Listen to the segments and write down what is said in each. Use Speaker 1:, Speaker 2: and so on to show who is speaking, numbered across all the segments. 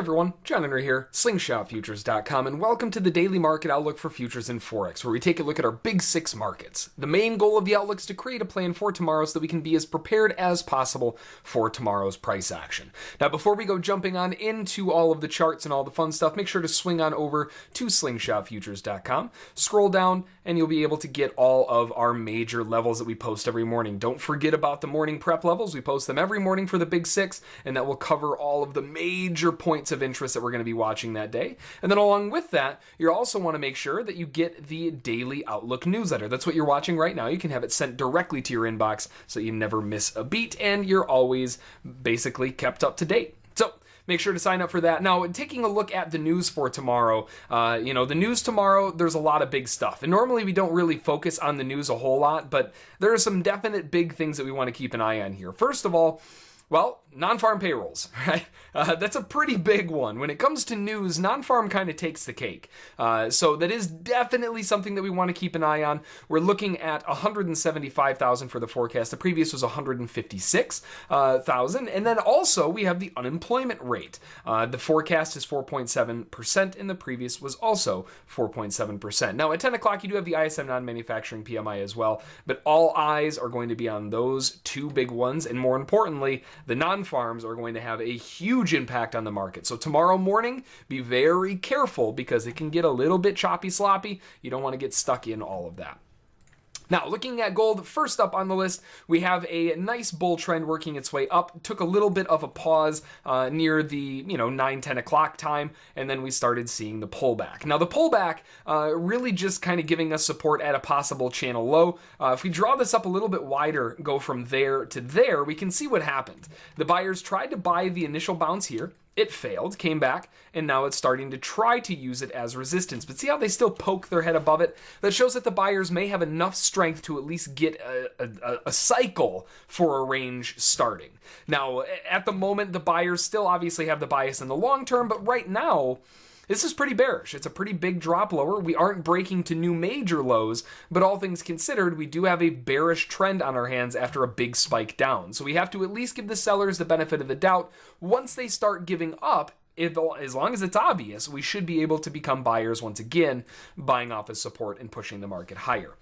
Speaker 1: everyone, John Henry here, slingshotfutures.com, and welcome to the daily market outlook for futures and Forex, where we take a look at our big six markets. The main goal of the outlook is to create a plan for tomorrow so that we can be as prepared as possible for tomorrow's price action. Now, before we go jumping on into all of the charts and all the fun stuff, make sure to swing on over to slingshotfutures.com, scroll down, and you'll be able to get all of our major levels that we post every morning. Don't forget about the morning prep levels. We post them every morning for the big six, and that will cover all of the major points of interest that we're going to be watching that day. And then along with that, you also want to make sure that you get the daily Outlook newsletter. That's what you're watching right now. You can have it sent directly to your inbox so you never miss a beat and you're always basically kept up to date. So make sure to sign up for that. Now, taking a look at the news for tomorrow, the news tomorrow, there's a lot of big stuff. And normally we don't really focus on the news a whole lot, but there are some definite big things that we want to keep an eye on here. First of all, well, non-farm payrolls, right? That's a pretty big one. When it comes to news, non-farm kind of takes the cake. So that is definitely something that we want to keep an eye on. We're looking at 175,000 for the forecast. The previous was 156,000. And then also we have the unemployment rate. The forecast is 4.7% and the previous was also 4.7%. Now at 10 o'clock, you do have the ISM non-manufacturing PMI as well, but all eyes are going to be on those two big ones. And more importantly, the non-farms are going to have a huge impact on the market. So tomorrow morning, be very careful because it can get a little bit choppy sloppy. You don't want to get stuck in all of that. Now, looking at gold, first up on the list, we have a nice bull trend working its way up. Took a little bit of a pause near the 9-10 o'clock time, and then we started seeing the pullback. Now, the pullback really just kind of giving us support at a possible channel low. If we draw this up a little bit wider, go from there to there, we can see what happened. The buyers tried to buy the initial bounce here. It failed, came back, and now it's starting to try to use it as resistance. But see how they still poke their head above it? That shows that the buyers may have enough strength to at least get a cycle for a range starting. Now, at the moment, the buyers still obviously have the bias in the long term, but right now, this is pretty bearish. It's a pretty big drop lower. We aren't breaking to new major lows, but all things considered, we do have a bearish trend on our hands after a big spike down. So we have to at least give the sellers the benefit of the doubt. Once they start giving up, as long as it's obvious, we should be able to become buyers once again, buying off as support and pushing the market higher.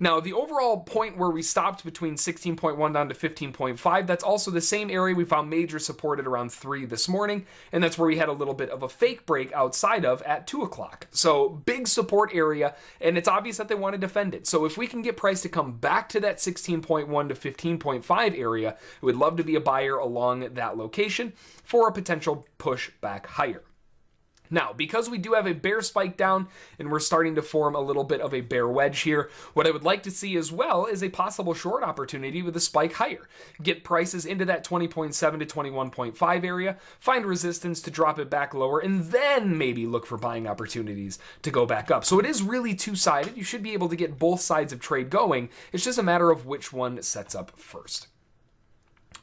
Speaker 1: Now, the overall point where we stopped between 16.1 down to 15.5, that's also the same area we found major support at around 3 this morning, and that's where we had a little bit of a fake break outside of at 2 o'clock. So big support area, and it's obvious that they want to defend it. So if we can get price to come back to that 16.1 to 15.5 area, we would love to be a buyer along that location for a potential push back higher. Now, because we do have a bear spike down and we're starting to form a little bit of a bear wedge here, what I would like to see as well is a possible short opportunity with a spike higher. Get prices into that 20.7 to 21.5 area, find resistance to drop it back lower, and then maybe look for buying opportunities to go back up. So it is really two-sided. You should be able to get both sides of trade going. It's just a matter of which one sets up first.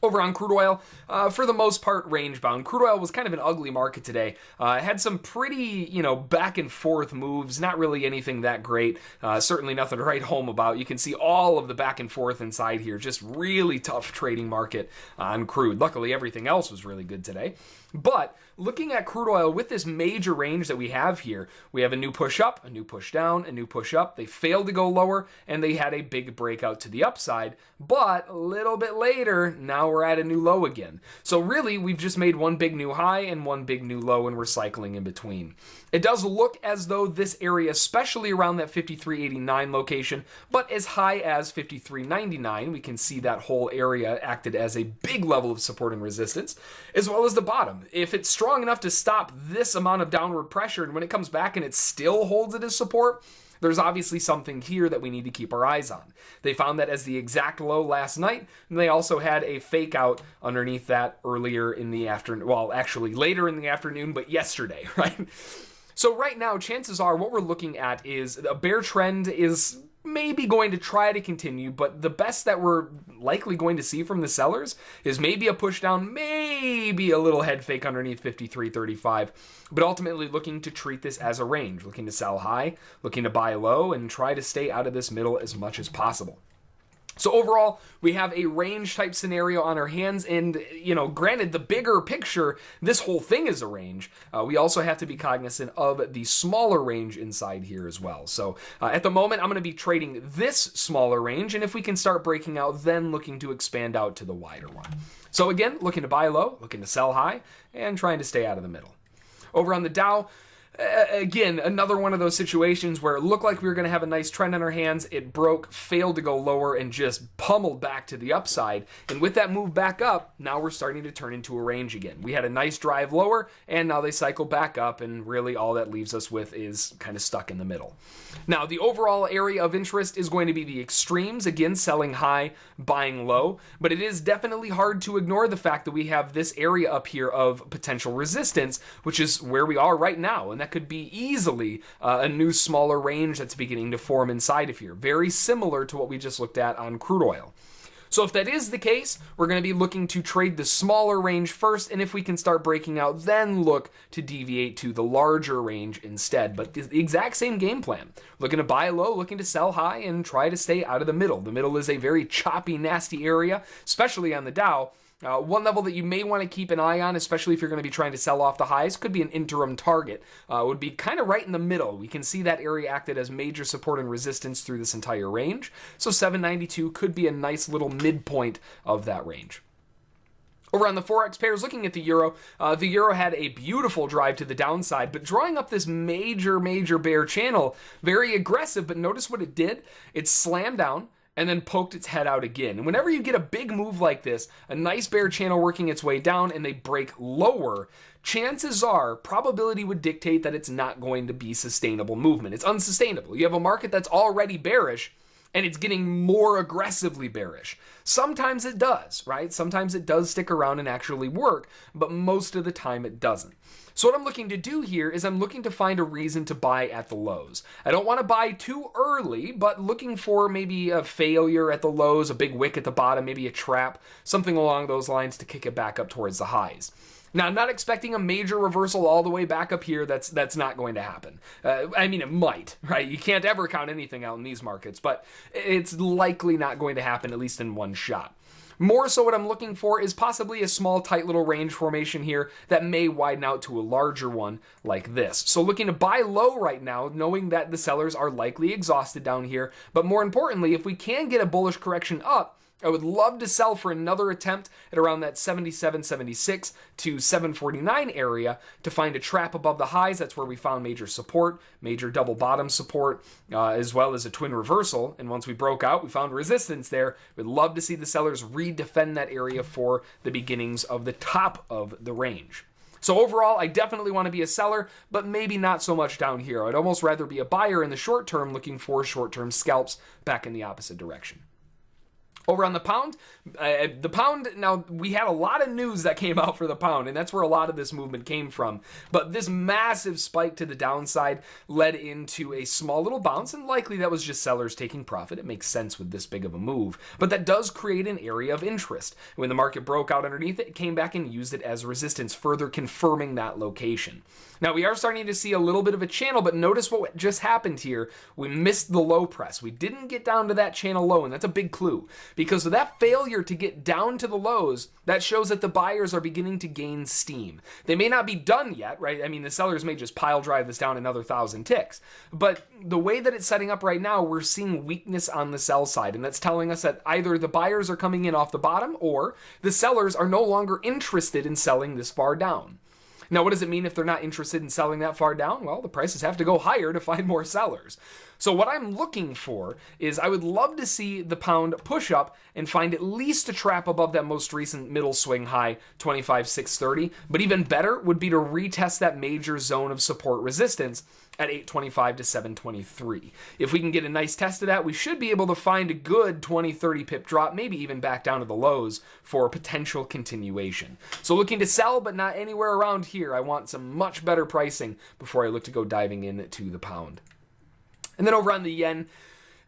Speaker 1: Over on crude oil, for the most part, range bound. Crude oil was kind of an ugly market today. It had some pretty, back and forth moves. Not really anything that great. Certainly nothing to write home about. You can see all of the back and forth inside here. Just really tough trading market on crude. Luckily, everything else was really good today. But looking at crude oil with this major range that we have here, we have a new push up, a new push down, a new push up. They failed to go lower, and they had a big breakout to the upside. But a little bit later, now we're at a new low again. So really, we've just made one big new high and one big new low, and we're cycling in between. It does look as though this area, especially around that 53.89 location, but as high as 53.99, we can see that whole area acted as a big level of support and resistance, as well as the bottom. If it's strong enough to stop this amount of downward pressure, and when it comes back and it still holds it as support, there's obviously something here that we need to keep our eyes on. They found that as the exact low last night, and they also had a fake out underneath that earlier in the afternoon. Well, actually later in the afternoon, but yesterday, right? So right now, chances are what we're looking at is a bear trend is maybe going to try to continue, but the best that we're likely going to see from the sellers is maybe a push down, maybe a little head fake underneath 53.35, but ultimately looking to treat this as a range, looking to sell high, looking to buy low, and try to stay out of this middle as much as possible. So overall, we have a range type scenario on our hands, and granted, the bigger picture, this whole thing is a range. We also have to be cognizant of the smaller range inside here as well. So at the moment, I'm going to be trading this smaller range, and if we can start breaking out, then looking to expand out to the wider one. So again, looking to buy low, looking to sell high, and trying to stay out of the middle. Over on the Dow, again, another one of those situations where it looked like we were going to have a nice trend on our hands. It broke, failed to go lower, and just pummeled back to the upside. And with that move back up, now we're starting to turn into a range again. We had a nice drive lower, and now they cycle back up, and really all that leaves us with is kind of stuck in the middle. Now, the overall area of interest is going to be the extremes, again, selling high, buying low, but it is definitely hard to ignore the fact that we have this area up here of potential resistance, which is where we are right now, and that could be easily a new smaller range that's beginning to form inside of here, very similar to what we just looked at on crude oil. So if that is the case, we're going to be looking to trade the smaller range first, and if we can start breaking out, then look to deviate to the larger range instead. But the exact same game plan. Looking to buy low, looking to sell high, and try to stay out of the middle. The middle is a very choppy, nasty area, especially on the Dow. One level that you may want to keep an eye on, especially if you're going to be trying to sell off the highs, could be an interim target. Would be kind of right in the middle. We can see that area acted as major support and resistance through this entire range. So 792 could be a nice little midpoint of that range. Over on the Forex pairs, looking at the euro had a beautiful drive to the downside, but drawing up this major bear channel, very aggressive, but notice what it did? It slammed down, and then poked its head out again. And whenever you get a big move like this, a nice bear channel working its way down, and they break lower, chances are, probability would dictate that it's not going to be sustainable movement. It's unsustainable. You have a market that's already bearish, and it's getting more aggressively bearish. Sometimes it does, right? Sometimes it does stick around and actually work, but most of the time it doesn't. So what I'm looking to do here is I'm looking to find a reason to buy at the lows. I don't want to buy too early, but looking for maybe a failure at the lows, a big wick at the bottom, maybe a trap, something along those lines to kick it back up towards the highs. Now, I'm not expecting a major reversal all the way back up here. That's not going to happen. I mean, it might, right? You can't ever count anything out in these markets, but it's likely not going to happen, at least in one shot. More so what I'm looking for is possibly a small, tight little range formation here that may widen out to a larger one like this. So looking to buy low right now, knowing that the sellers are likely exhausted down here. But more importantly, if we can get a bullish correction up, I would love to sell for another attempt at around that 77.76 to 749 area to find a trap above the highs. That's where we found major support, major double bottom support, as well as a twin reversal. And once we broke out, we found resistance there. We'd love to see the sellers redefend that area for the beginnings of the top of the range. So overall, I definitely want to be a seller, but maybe not so much down here. I'd almost rather be a buyer in the short term, looking for short-term scalps back in the opposite direction. Over on the pound, now we had a lot of news that came out for the pound, and that's where a lot of this movement came from. But this massive spike to the downside led into a small little bounce, and likely that was just sellers taking profit. It makes sense with this big of a move, but that does create an area of interest. When the market broke out underneath it, it came back and used it as resistance, further confirming that location. Now we are starting to see a little bit of a channel, but notice what just happened here. We missed the low press. We didn't get down to that channel low, and that's a big clue. Because of that failure to get down to the lows, that shows that the buyers are beginning to gain steam. They may not be done yet, right? I mean, the sellers may just pile drive this down another 1,000 ticks. But the way that it's setting up right now, we're seeing weakness on the sell side. And that's telling us that either the buyers are coming in off the bottom or the sellers are no longer interested in selling this far down. Now, what does it mean if they're not interested in selling that far down? Well, the prices have to go higher to find more sellers. So what I'm looking for is I would love to see the pound push up and find at least a trap above that most recent middle swing high, 25,630. But even better would be to retest that major zone of support resistance at 825 to 723. If we can get a nice test of that, we should be able to find a good 20-30 pip drop, maybe even back down to the lows for potential continuation. So looking to sell, but not anywhere around here. I want some much better pricing before I look to go diving into the pound. And then over on the yen,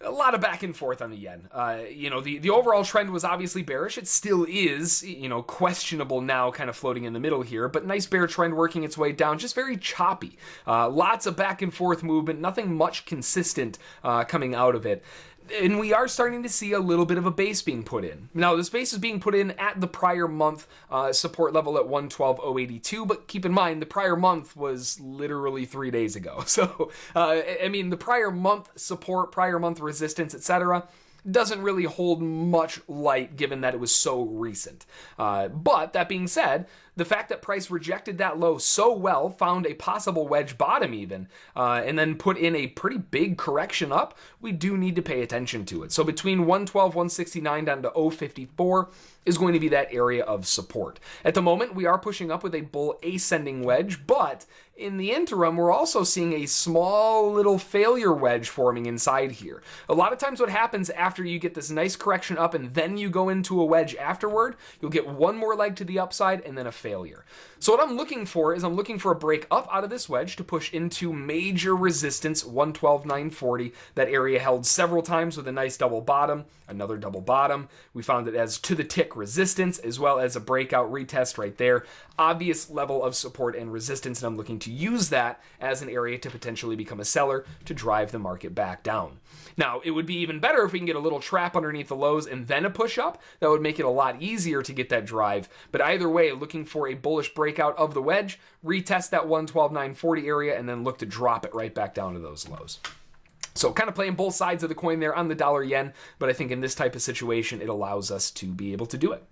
Speaker 1: a lot of back and forth on the yen. The overall trend was obviously bearish. It still is, questionable now, kind of floating in the middle here, but nice bear trend working its way down, just very choppy. Lots of back and forth movement, nothing much consistent coming out of it. And we are starting to see a little bit of a base being put in. Now, this base is being put in at the prior month support level at 112.082, but keep in mind, the prior month was literally 3 days ago. So, I mean, the prior month support, prior month resistance, etc., doesn't really hold much light given that it was so recent. But that being said, the fact that price rejected that low so well, found a possible wedge bottom even, and then put in a pretty big correction up, we do need to pay attention to it. So between 112, 169 down to 054 is going to be that area of support. At the moment, we are pushing up with a bull ascending wedge, but in the interim, we're also seeing a small little failure wedge forming inside here. A lot of times what happens after you get this nice correction up and then you go into a wedge afterward, you'll get one more leg to the upside and then a failure. So what I'm looking for is I'm looking for a break up out of this wedge to push into major resistance, 112.940. That area held several times with a nice double bottom, another double bottom. We found it as to the tick resistance as well as a breakout retest right there. Obvious level of support and resistance, and I'm looking to use that as an area to potentially become a seller to drive the market back down. Now, it would be even better if we can get a little trap underneath the lows and then a push up. That would make it a lot easier to get that drive. But either way, looking for a bullish breakout of the wedge, retest that 112.940 area, and then look to drop it right back down to those lows. So kind of playing both sides of the coin there on the dollar yen, but I think in this type of situation, it allows us to be able to do it.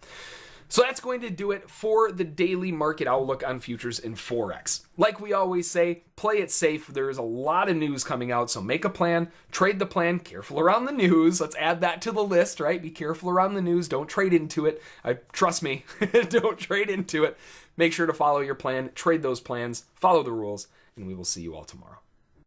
Speaker 1: So that's going to do it for the daily market outlook on futures in Forex. Like we always say, play it safe. There's a lot of news coming out, so make a plan, trade the plan, careful around the news. Let's add that to the list, right? Be careful around the news. Don't trade into it. Trust me, don't trade into it. Make sure to follow your plan, trade those plans, follow the rules, and we will see you all tomorrow.